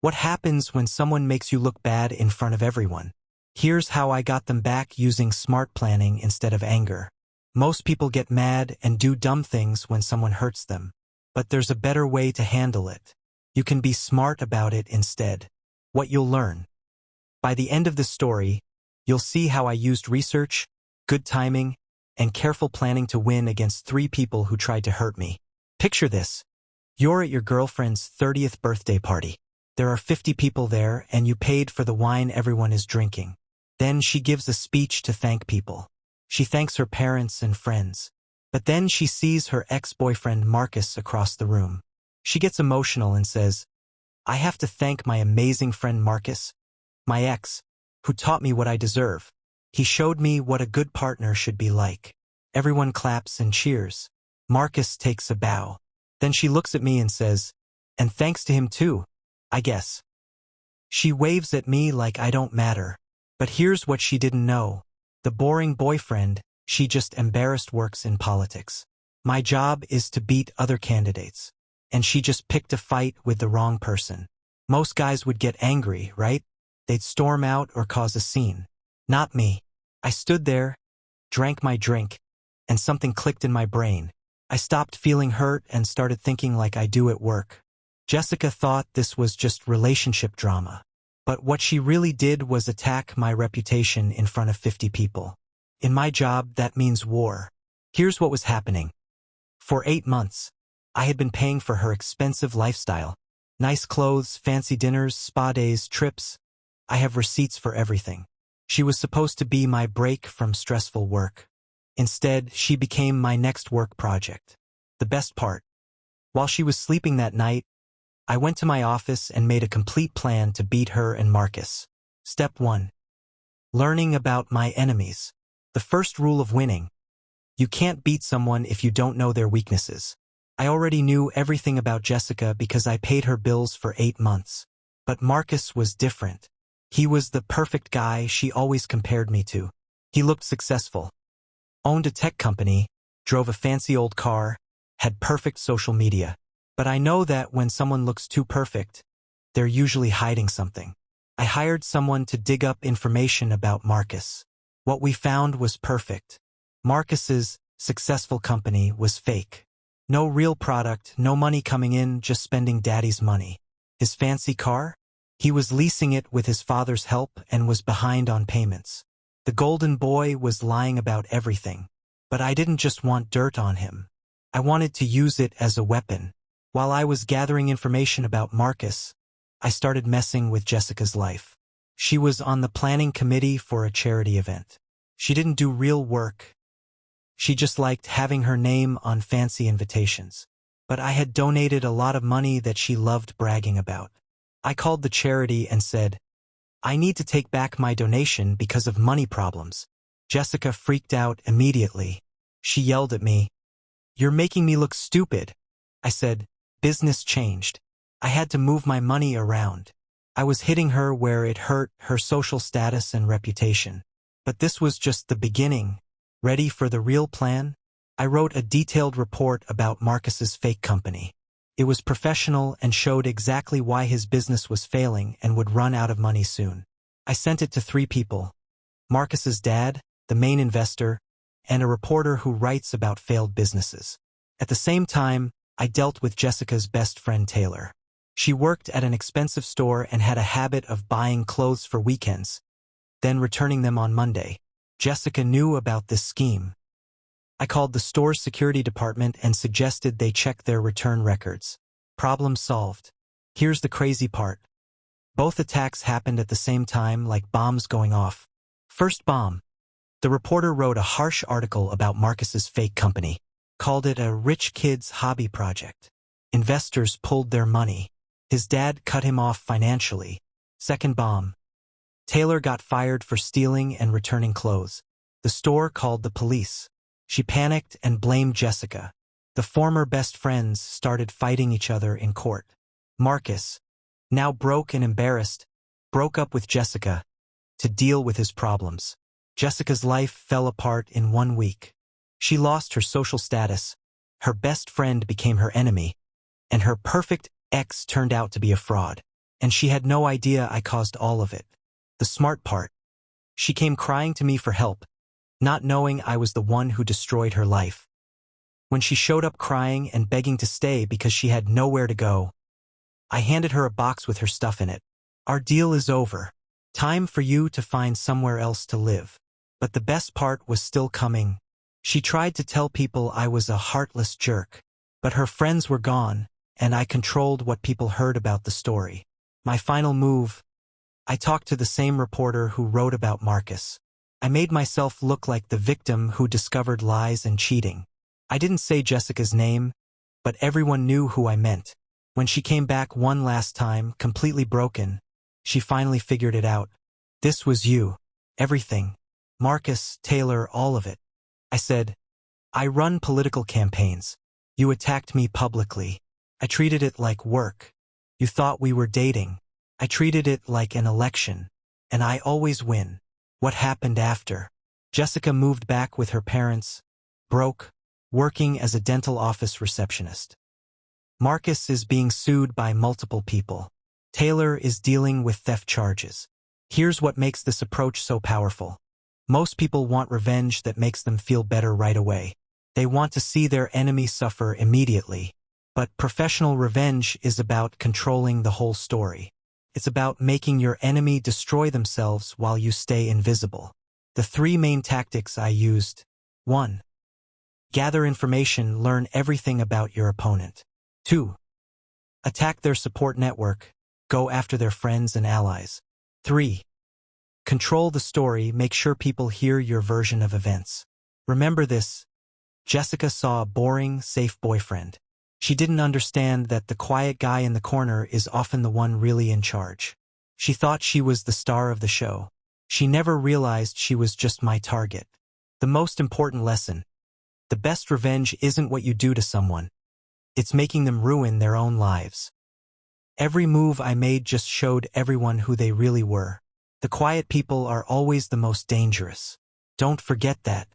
What happens when someone makes you look bad in front of everyone? Here's how I got them back using smart planning instead of anger. Most people get mad and do dumb things when someone hurts them. But there's a better way to handle it. You can be smart about it instead. What you'll learn. By the end of the story, you'll see how I used research, good timing, and careful planning to win against 3 people who tried to hurt me. Picture this. You're at your girlfriend's 30th birthday party. There are 50 people there and you paid for the wine everyone is drinking. Then she gives a speech to thank people. She thanks her parents and friends. But then she sees her ex-boyfriend Marcus across the room. She gets emotional and says, "I have to thank my amazing friend Marcus, my ex, who taught me what I deserve. He showed me what a good partner should be like." Everyone claps and cheers. Marcus takes a bow. Then she looks at me and says, "And thanks to him too, I guess." She waves at me like I don't matter. But here's what she didn't know. The boring boyfriend she just embarrassed works in politics. My job is to beat other candidates. And she just picked a fight with the wrong person. Most guys would get angry, right? They'd storm out or cause a scene. Not me. I stood there, drank my drink, and something clicked in my brain. I stopped feeling hurt and started thinking like I do at work. Jessica thought this was just relationship drama. But what she really did was attack my reputation in front of 50 people. In my job, that means war. Here's what was happening. For 8 months, I had been paying for her expensive lifestyle. Nice clothes, fancy dinners, spa days, trips. I have receipts for everything. She was supposed to be my break from stressful work. Instead, she became my next work project. The best part. While she was sleeping that night, I went to my office and made a complete plan to beat her and Marcus. Step 1. Learning about my enemies. The first rule of winning. You can't beat someone if you don't know their weaknesses. I already knew everything about Jessica because I paid her bills for 8 months. But Marcus was different. He was the perfect guy she always compared me to. He looked successful. Owned a tech company, drove a fancy old car, had perfect social media. But I know that when someone looks too perfect, they're usually hiding something. I hired someone to dig up information about Marcus. What we found was perfect. Marcus's successful company was fake. No real product, no money coming in, just spending daddy's money. His fancy car? He was leasing it with his father's help and was behind on payments. The golden boy was lying about everything. But I didn't just want dirt on him. I wanted to use it as a weapon. While I was gathering information about Marcus, I started messing with Jessica's life. She was on the planning committee for a charity event. She didn't do real work. She just liked having her name on fancy invitations. But I had donated a lot of money that she loved bragging about. I called the charity and said, "I need to take back my donation because of money problems." Jessica freaked out immediately. She yelled at me, "You're making me look stupid." I said, "Business changed. I had to move my money around." I was hitting her where it hurt her social status and reputation. But this was just the beginning. Ready for the real plan? I wrote a detailed report about Marcus's fake company. It was professional and showed exactly why his business was failing and would run out of money soon. I sent it to 3 people. Marcus's dad, the main investor, and a reporter who writes about failed businesses. At the same time, I dealt with Jessica's best friend Taylor. She worked at an expensive store and had a habit of buying clothes for weekends, then returning them on Monday. Jessica knew about this scheme. I called the store's security department and suggested they check their return records. Problem solved. Here's the crazy part. Both attacks happened at the same time, like bombs going off. First bomb. The reporter wrote a harsh article about Marcus's fake company, called it a rich kid's hobby project. Investors pulled their money. His dad cut him off financially. Second bomb. Taylor got fired for stealing and returning clothes. The store called the police. She panicked and blamed Jessica. The former best friends started fighting each other in court. Marcus, now broke and embarrassed, broke up with Jessica to deal with his problems. Jessica's life fell apart in 1 week. She lost her social status, her best friend became her enemy, and her perfect ex turned out to be a fraud. And she had no idea I caused all of it. The smart part. She came crying to me for help, not knowing I was the one who destroyed her life. When she showed up crying and begging to stay because she had nowhere to go, I handed her a box with her stuff in it. Our deal is over. Time for you to find somewhere else to live. But the best part was still coming. She tried to tell people I was a heartless jerk, but her friends were gone, and I controlled what people heard about the story. My final move, I talked to the same reporter who wrote about Marcus. I made myself look like the victim who discovered lies and cheating. I didn't say Jessica's name, but everyone knew who I meant. When she came back one last time, completely broken, she finally figured it out. This was you. Everything. Marcus, Taylor, all of it. I said, I run political campaigns. You attacked me publicly. I treated it like work. You thought we were dating. I treated it like an election. And I always win. What happened after? Jessica moved back with her parents, broke, working as a dental office receptionist. Marcus is being sued by multiple people. Taylor is dealing with theft charges. Here's what makes this approach so powerful. Most people want revenge that makes them feel better right away. They want to see their enemy suffer immediately. But professional revenge is about controlling the whole story. It's about making your enemy destroy themselves while you stay invisible. The three main tactics I used. 1. Gather information, learn everything about your opponent. 2. Attack their support network, go after their friends and allies. 3. Control the story, make sure people hear your version of events. Remember this, Jessica saw a boring, safe boyfriend. She didn't understand that the quiet guy in the corner is often the one really in charge. She thought she was the star of the show. She never realized she was just my target. The most important lesson. The best revenge isn't what you do to someone. It's making them ruin their own lives. Every move I made just showed everyone who they really were. The quiet people are always the most dangerous. Don't forget that.